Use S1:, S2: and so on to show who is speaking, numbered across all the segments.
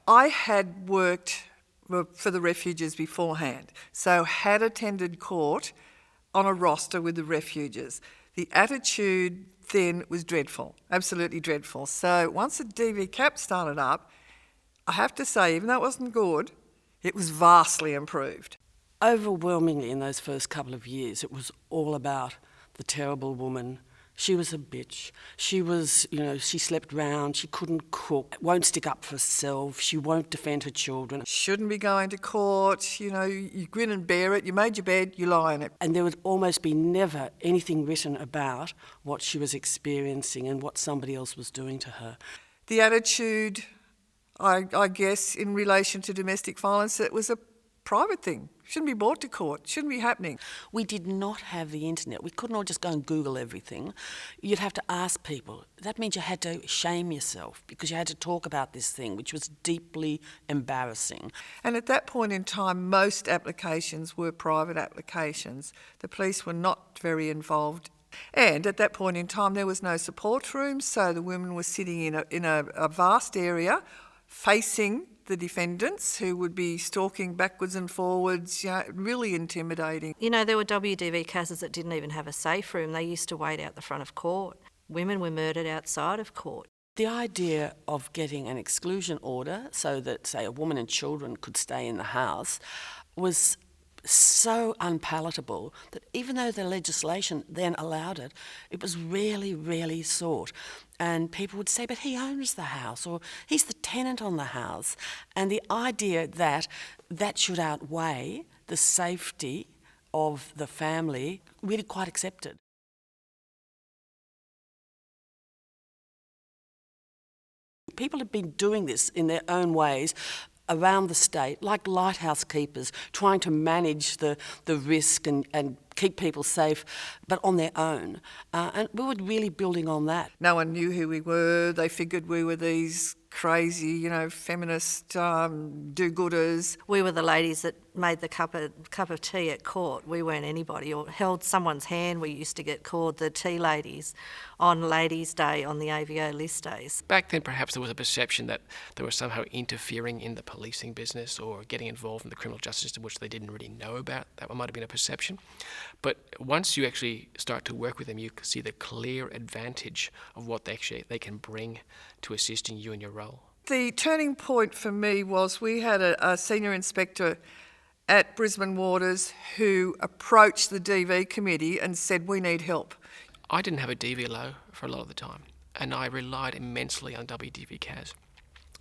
S1: I had worked for the refuges beforehand, so had attended court on a roster with the refuges. The attitude then was dreadful, absolutely dreadful. So once the DVCAP started up, I have to say, even though it wasn't good, it was vastly improved.
S2: Overwhelmingly in those first couple of years, it was all about the terrible woman. She was a bitch. She was, she slept round, she couldn't cook, won't stick up for herself, she won't defend her children.
S1: Shouldn't be going to court, you grin and bear it, you made your bed, you lie in it.
S2: And there would almost be never anything written about what she was experiencing and what somebody else was doing to her.
S1: The attitude, I guess, in relation to domestic violence, it was a private thing. Shouldn't be brought to court. Shouldn't be happening.
S2: We did not have the internet. We couldn't all just go and Google everything. You'd have to ask people. That means you had to shame yourself because you had to talk about this thing, which was deeply embarrassing.
S1: And at that point in time, most applications were private applications. The police were not very involved. And at that point in time, there was no support room, so the women were sitting in a vast area facing the defendants, who would be stalking backwards and forwards, really intimidating.
S3: There were WDVCASs that didn't even have a safe room. They used to wait out the front of court. Women were murdered outside of court.
S2: The idea of getting an exclusion order so that, say, a woman and children could stay in the house was so unpalatable that even though the legislation then allowed it, it was really, really sought. And people would say, but he owns the house, or he's the tenant on the house. And the idea that that should outweigh the safety of the family, really quite accepted. People have been doing this in their own ways around the state, like lighthouse keepers, trying to manage the risk and keep people safe, but on their own. And we were really building on that.
S1: No one knew who we were. They figured we were these crazy, feminist do-gooders.
S3: We were the ladies that made the cup of tea at court. We weren't anybody, or held someone's hand. We used to get called the tea ladies on Ladies' Day on the AVO list days.
S4: Back then, perhaps there was a perception that they were somehow interfering in the policing business or getting involved in the criminal justice system, which they didn't really know about. That might have been a perception. But once you actually start to work with them, you can see the clear advantage of what they can bring to assisting you in your role.
S1: The turning point for me was we had a senior inspector at Brisbane Waters who approached the DV committee and said, we need help.
S4: I didn't have a DVLO for a lot of the time, and I relied immensely on WDVCAS.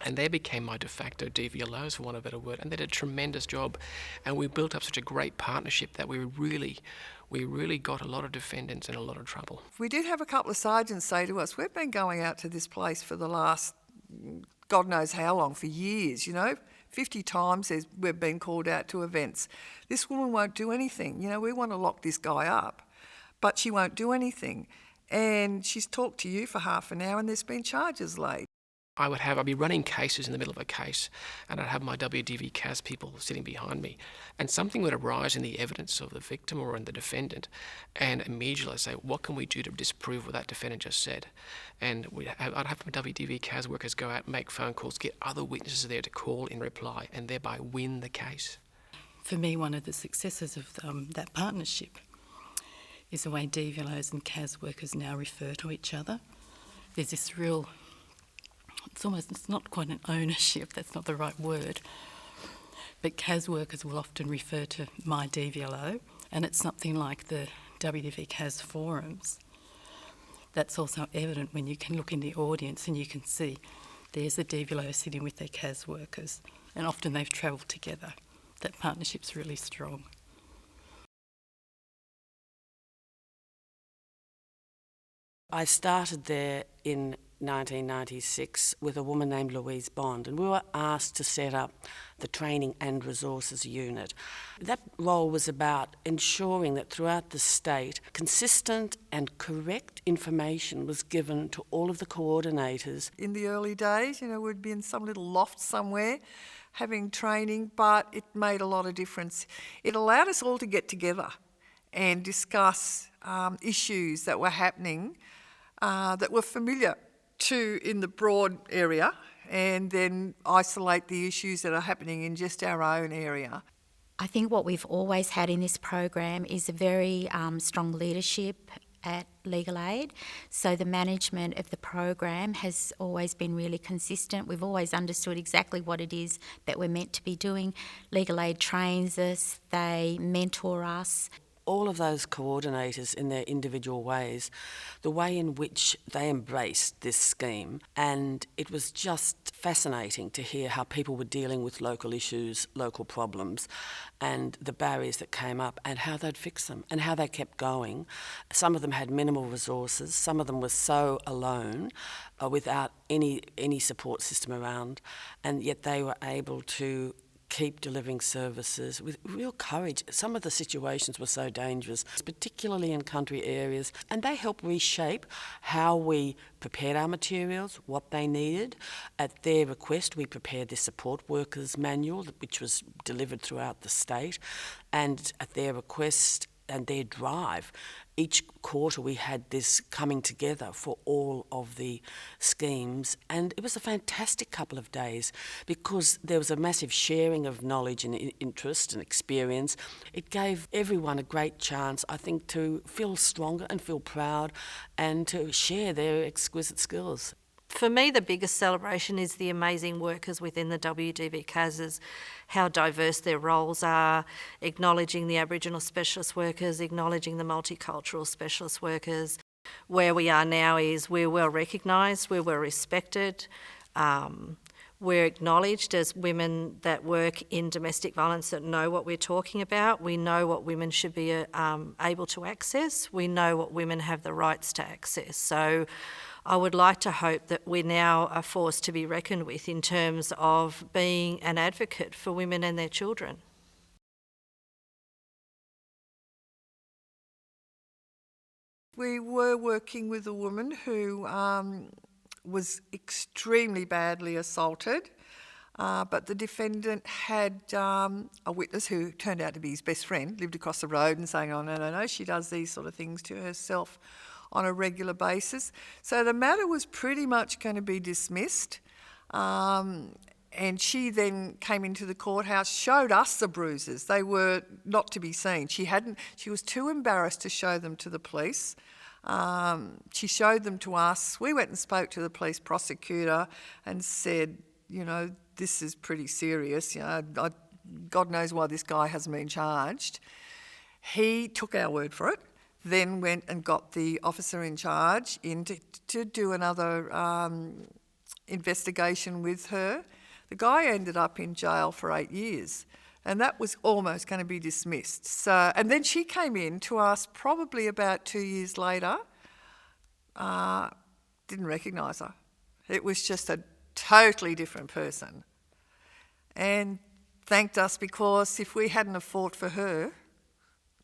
S4: And they became my de facto DVLOs, for want of a better word, and they did a tremendous job. And we built up such a great partnership that we really got a lot of defendants in a lot of trouble.
S1: We did have a couple of sergeants say to us, we've been going out to this place for the last God knows how long, for years, 50 times we've been called out to events. This woman won't do anything. We want to lock this guy up, but she won't do anything. And she's talked to you for half an hour and there's been charges laid.
S4: I'd be running cases in the middle of a case, and I'd have my WDVCAS people sitting behind me, and something would arise in the evidence of the victim or in the defendant, and immediately I'd say, what can we do to disprove what that defendant just said? And I'd have my WDVCAS workers go out and make phone calls, get other witnesses there to call in reply, and thereby win the case.
S5: For me, one of the successes of that partnership is the way DVLOs and CAS workers now refer to each other. There's this real... It's not quite an ownership, that's not the right word, but CAS workers will often refer to my DVLO, and it's something like the WDVCAS forums. That's also evident when you can look in the audience and you can see there's the DVLO sitting with their CAS workers, and often they've travelled together. That partnership's really strong.
S2: I started there in 1996 with a woman named Louise Bond, and we were asked to set up the Training and Resources Unit. That role was about ensuring that throughout the state, consistent and correct information was given to all of the coordinators.
S1: In the early days, we'd be in some little loft somewhere having training, but it made a lot of difference. It allowed us all to get together and discuss issues that were happening that were familiar to in the broad area and then isolate the issues that are happening in just our own area.
S6: I think what we've always had in this program is a very strong leadership at Legal Aid. So the management of the program has always been really consistent. We've always understood exactly what it is that we're meant to be doing. Legal Aid trains us, they mentor us.
S2: All of those coordinators in their individual ways, the way in which they embraced this scheme, and it was just fascinating to hear how people were dealing with local issues, local problems, and the barriers that came up and how they'd fix them and how they kept going. Some of them had minimal resources, some of them were so alone without any support system around, and yet they were able to keep delivering services with real courage. Some of the situations were so dangerous, particularly in country areas, and they helped reshape how we prepared our materials, what they needed. At their request, we prepared the support workers manual, which was delivered throughout the state, and at their request and their drive, each quarter we had this coming together for all of the schemes, and it was a fantastic couple of days because there was a massive sharing of knowledge and interest and experience. It gave everyone a great chance, I think, to feel stronger and feel proud and to share their exquisite skills.
S3: For me, the biggest celebration is the amazing workers within the WDVCAS, how diverse their roles are, acknowledging the Aboriginal specialist workers, acknowledging the multicultural specialist workers. Where we are now is we're well recognised, we're well respected, we're acknowledged as women that work in domestic violence that know what we're talking about. We know what women should be able to access. We know what women have the rights to access. So I would like to hope that we now are forced to be reckoned with in terms of being an advocate for women and their children.
S1: We were working with a woman who was extremely badly assaulted, but the defendant had a witness who turned out to be his best friend, lived across the road, and saying, oh, no, she does these sort of things to herself on a regular basis. So the matter was pretty much going to be dismissed. And she then came into the courthouse, showed us the bruises. They were not to be seen. She was too embarrassed to show them to the police. She showed them to us. We went and spoke to the police prosecutor and said, this is pretty serious. God knows why this guy hasn't been charged. He took our word for it, then went and got the officer in charge in to do another investigation with her. The guy ended up in jail for 8 years, and that was almost going to be dismissed. So, and then she came in to us probably about 2 years later. Didn't recognise her. It was just a totally different person, and thanked us because if we hadn't have fought for her,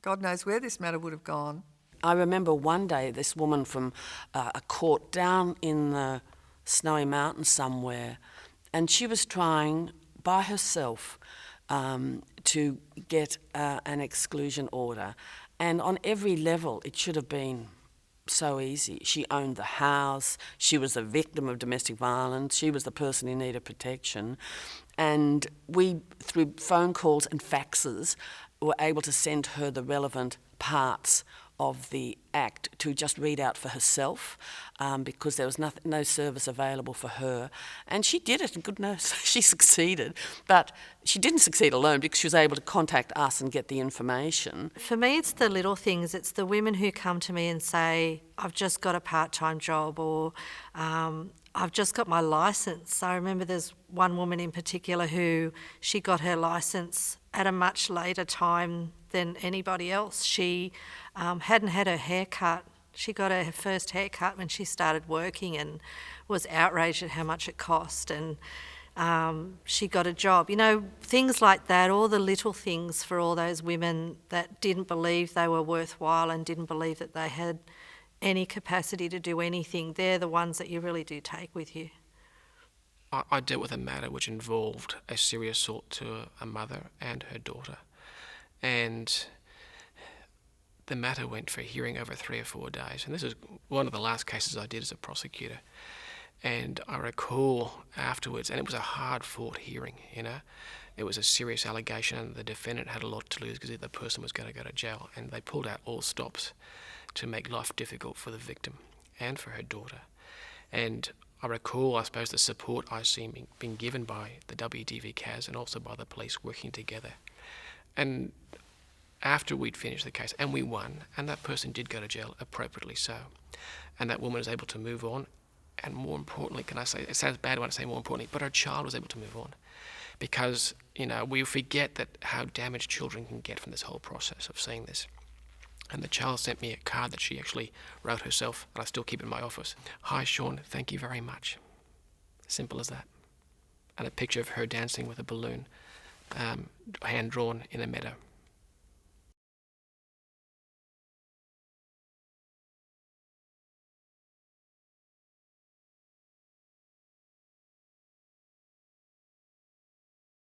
S1: God knows where this matter would have gone.
S2: I remember one day this woman from a court down in the snowy mountains somewhere, and she was trying by herself to get an exclusion order. And on every level, it should have been so easy. She owned the house, she was a victim of domestic violence, she was the person in need of protection. And we, through phone calls and faxes, were able to send her the relevant parts of the Act to just read out for herself because there was no service available for her. And she did it, and goodness, she succeeded. But she didn't succeed alone because she was able to contact us and get the information.
S3: For me, it's the little things. It's the women who come to me and say, I've just got a part-time job, or I've just got my licence. I remember there's one woman in particular who she got her licence at a much later time than anybody else. She hadn't had her hair cut. She got her first haircut when she started working and was outraged at how much it cost, and she got a job. Things like that, all the little things for all those women that didn't believe they were worthwhile and didn't believe that they had any capacity to do anything, they're the ones that you really do take with you.
S4: I dealt with a matter which involved a serious assault to a mother and her daughter. And the matter went for hearing over 3 or 4 days. And this is one of the last cases I did as a prosecutor. And I recall afterwards, and it was a hard-fought hearing, It was a serious allegation, and the defendant had a lot to lose because the person was going to go to jail. And they pulled out all stops to make life difficult for the victim and for her daughter. And I recall, I suppose, the support I see being given by the WDVCAS and also by the police working together. And after we'd finished the case, and we won, and that person did go to jail, appropriately so, and that woman was able to move on, and more importantly, can I say, it sounds bad when I say more importantly, but her child was able to move on. Because, we forget that how damaged children can get from this whole process of seeing this. And the child sent me a card that she actually wrote herself, and I still keep it in my office. "Hi, Sean, thank you very much." Simple as that. And a picture of her dancing with a balloon, hand-drawn in a meadow.